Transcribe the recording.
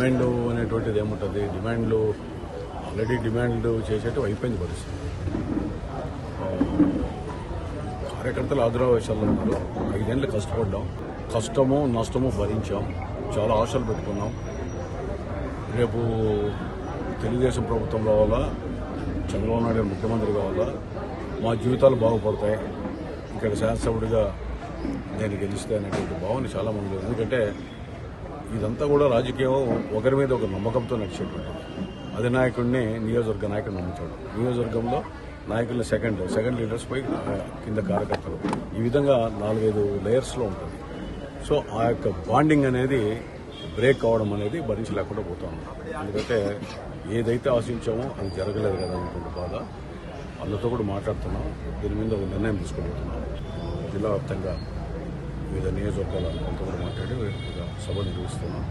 Demand అనేటువంటిది ఏముంటుంది, డిమాండ్లు ఆల్రెడీ డిమాండ్లు చేసేట్టు అయిపోయింది పరిస్థితి. కార్యకర్తలు ఆగ్రహవేశాల్లో ఉన్నారు. 5 ఏళ్ళు కష్టపడ్డాం, కష్టము నష్టము భరించాం, చాలా ఆశలు పెట్టుకున్నాం. రేపు తెలుగుదేశం ప్రభుత్వం రావాలా, చంద్రబాబు నాయుడు ముఖ్యమంత్రి కావాలా, మా జీవితాలు బాగుపడతాయి, ఇక్కడ శాసనసభ్యుడిగా నేను గెలిస్తే అనేటువంటి భావన చాలా మంది. ఎందుకంటే ఇదంతా కూడా రాజకీయం ఒకరి మీద ఒక నమ్మకంతో నడిచేటువంటి అధినాయకుడిని నియోజకవర్గ నాయకుడు నమ్ముతాడు. నియోజకవర్గంలో నాయకులు సెకండ్ లీడర్స్ పై కింద కార్యకర్తలు, ఈ విధంగా 4-5 లేయర్స్లో ఉంటుంది. సో ఆ యొక్క బాండింగ్ అనేది బ్రేక్ అవడం అనేది భరించలేకుండా పోతాం. ఎందుకంటే ఏదైతే ఆశించామో అది జరగలేదు కదా అనేటువంటి బాధ. అందరితో కూడా మాట్లాడుతున్నాం, దీని మీద ఒక నిర్ణయం తీసుకోబోతున్నాం. జిల్లా వ్యాప్తంగా వివిధ నియోజకవర్గాల అంతా కూడా మాట్లాడి ఒక సభ నిర్వహిస్తున్నాం.